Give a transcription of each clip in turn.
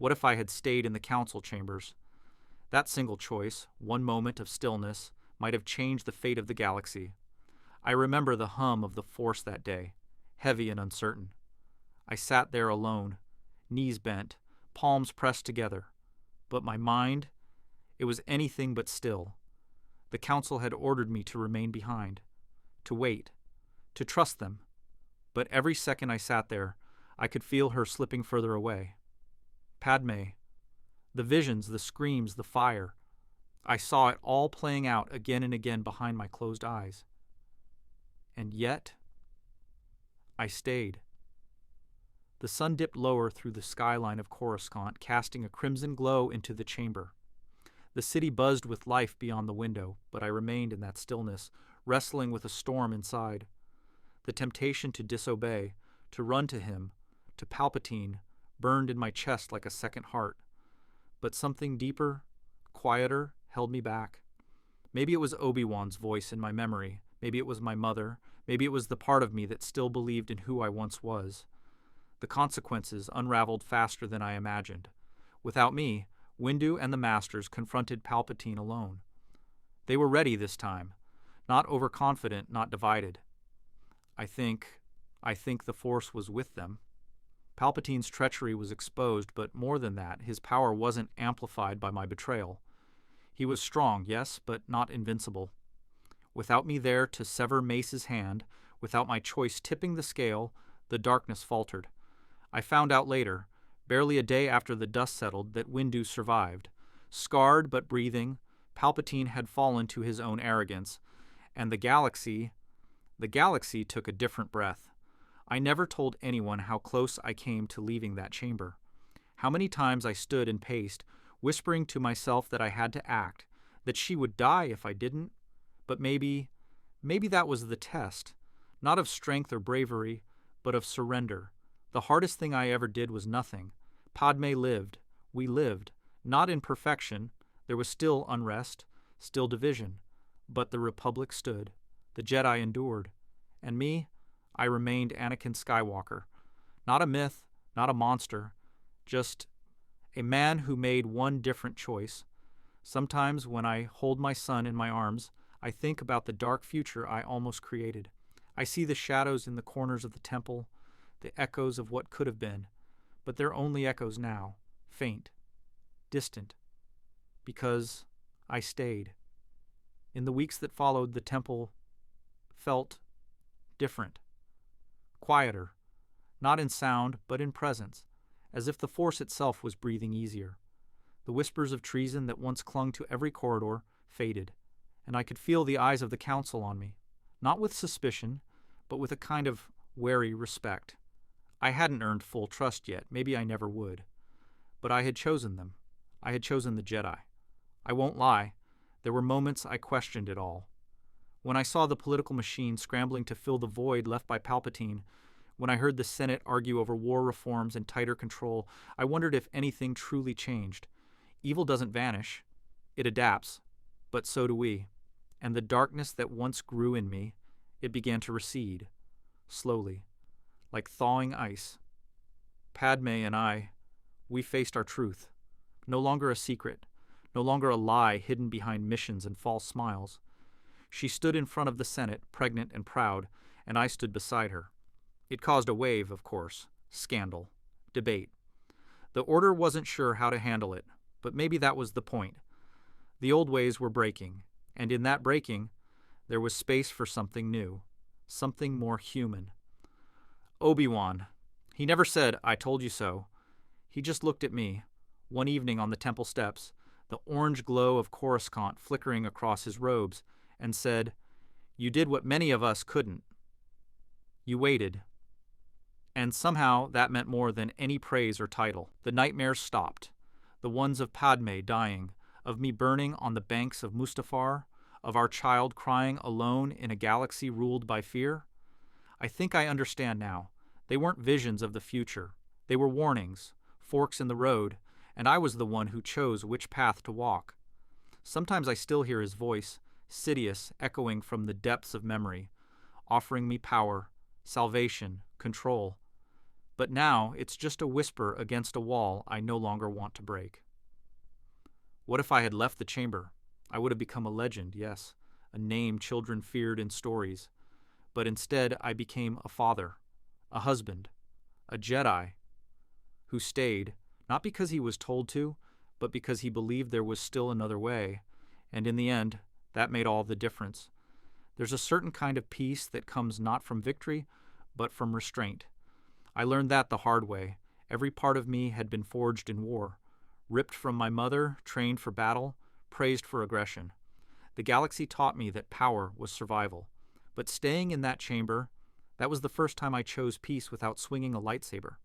What if I had stayed in the council chambers? That single choice, one moment of stillness, might have changed the fate of the galaxy. I remember the hum of the Force that day, heavy and uncertain. I sat there alone, knees bent, palms pressed together. But my mind, it was anything but still. The council had ordered me to remain behind, to wait, to trust them. But every second I sat there, I could feel her slipping further away. Padme, the visions, the screams, the fire. I saw it all playing out again and again behind my closed eyes. And yet, I stayed. The sun dipped lower through the skyline of Coruscant, casting a crimson glow into the chamber. The city buzzed with life beyond the window, but I remained in that stillness, wrestling with a storm inside. The temptation to disobey, to run to him, to Palpatine, burned in my chest like a second heart. But something deeper, quieter, held me back. Maybe it was Obi-Wan's voice in my memory. Maybe it was my mother. Maybe it was the part of me that still believed in who I once was. The consequences unraveled faster than I imagined. Without me, Windu and the Masters confronted Palpatine alone. They were ready this time, not overconfident, not divided. I think the Force was with them. Palpatine's treachery was exposed, but more than that, his power wasn't amplified by my betrayal. He was strong, yes, but not invincible. Without me there to sever Mace's hand, without my choice tipping the scale, the darkness faltered. I found out later, barely a day after the dust settled, that Windu survived. Scarred but breathing, Palpatine had fallen to his own arrogance, and the galaxy took a different breath. I never told anyone how close I came to leaving that chamber. How many times I stood and paced, whispering to myself that I had to act, that she would die if I didn't. But maybe that was the test, not of strength or bravery, but of surrender. The hardest thing I ever did was nothing. Padme lived. We lived. Not in perfection. There was still unrest, still division. But the Republic stood. The Jedi endured. And me, I remained Anakin Skywalker. Not a myth, not a monster. Just a man who made one different choice. Sometimes when I hold my son in my arms, I think about the dark future I almost created. I see the shadows in the corners of the temple, the echoes of what could have been, but they're only echoes now, faint, distant, because I stayed. In the weeks that followed, the temple felt different, quieter, not in sound, but in presence, as if the Force itself was breathing easier. The whispers of treason that once clung to every corridor faded, and I could feel the eyes of the council on me, not with suspicion, but with a kind of wary respect. I hadn't earned full trust yet, maybe I never would. But I had chosen them. I had chosen the Jedi. I won't lie, there were moments I questioned it all. When I saw the political machine scrambling to fill the void left by Palpatine, when I heard the Senate argue over war reforms and tighter control, I wondered if anything truly changed. Evil doesn't vanish. It adapts. But so do we. And the darkness that once grew in me, it began to recede, slowly, like thawing ice. Padme and I, we faced our truth. No longer a secret, no longer a lie hidden behind missions and false smiles. She stood in front of the Senate, pregnant and proud, and I stood beside her. It caused a wave, of course, scandal, debate. The Order wasn't sure how to handle it, but maybe that was the point. The old ways were breaking, and in that breaking, there was space for something new, something more human. Obi-Wan, he never said, "I told you so." He just looked at me, one evening on the temple steps, the orange glow of Coruscant flickering across his robes, and said, "You did what many of us couldn't. You waited." And somehow that meant more than any praise or title. The nightmares stopped. The ones of Padme dying, of me burning on the banks of Mustafar, of our child crying alone in a galaxy ruled by fear. I think I understand now. They weren't visions of the future. They were warnings, forks in the road, and I was the one who chose which path to walk. Sometimes I still hear his voice, Sidious, echoing from the depths of memory, offering me power, salvation, control. But now it's just a whisper against a wall I no longer want to break. What if I had left the chamber? I would have become a legend, yes, a name children feared in stories. But instead I became a father, a husband, a Jedi who stayed, not because he was told to, but because he believed there was still another way. And in the end, that made all the difference. There's a certain kind of peace that comes not from victory, but from restraint. I learned that the hard way. Every part of me had been forged in war, ripped from my mother, trained for battle, praised for aggression. The galaxy taught me that power was survival. But staying in that chamber, that was the first time I chose peace without swinging a lightsaber.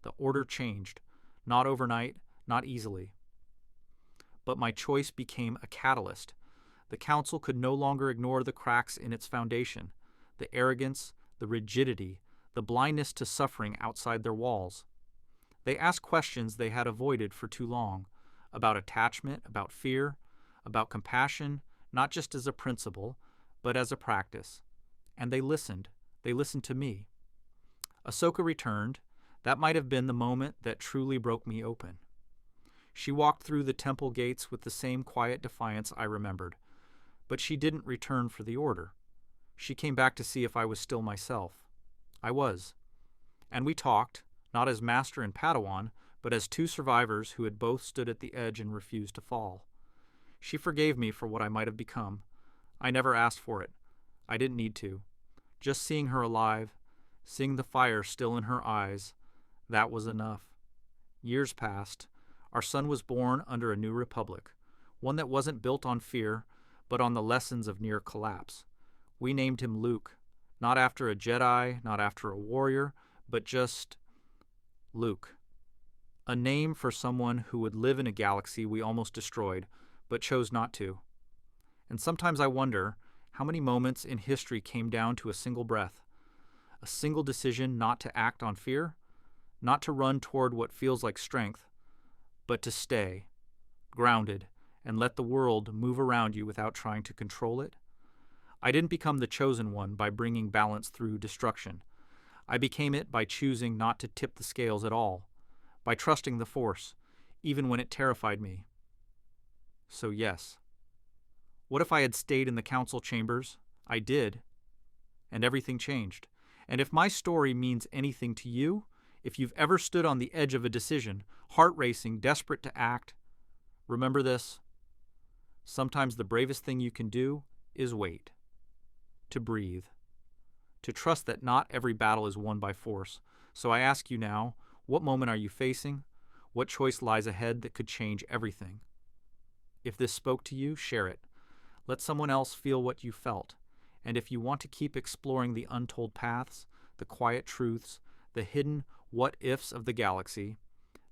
The order changed. Not overnight, not easily. But my choice became a catalyst. The Council could no longer ignore the cracks in its foundation, the arrogance, the rigidity, the blindness to suffering outside their walls. They asked questions they had avoided for too long, about attachment, about fear, about compassion, not just as a principle, but as a practice. And they listened. They listened to me. Ahsoka returned. That might have been the moment that truly broke me open. She walked through the temple gates with the same quiet defiance I remembered. But she didn't return for the order. She came back to see if I was still myself. I was. And we talked, not as master and Padawan, but as two survivors who had both stood at the edge and refused to fall. She forgave me for what I might have become. I never asked for it. I didn't need to. Just seeing her alive, seeing the fire still in her eyes, that was enough. Years passed. Our son was born under a new republic, one that wasn't built on fear, but on the lessons of near collapse. We named him Luke, not after a Jedi, not after a warrior, but just Luke. A name for someone who would live in a galaxy we almost destroyed, but chose not to. And sometimes I wonder how many moments in history came down to a single breath, a single decision not to act on fear, not to run toward what feels like strength, but to stay, grounded, and let the world move around you without trying to control it. I didn't become the chosen one by bringing balance through destruction. I became it by choosing not to tip the scales at all, by trusting the Force, even when it terrified me. So yes. What if I had stayed in the council chambers? I did. And everything changed. And if my story means anything to you, if you've ever stood on the edge of a decision, heart racing, desperate to act, remember this. Sometimes the bravest thing you can do is wait, to breathe, to trust that not every battle is won by force. So I ask you now, what moment are you facing? What choice lies ahead that could change everything? If this spoke to you, share it. Let someone else feel what you felt. And if you want to keep exploring the untold paths, the quiet truths, the hidden what-ifs of the galaxy,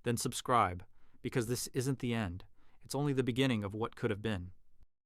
then subscribe, because this isn't the end. It's only the beginning of what could have been.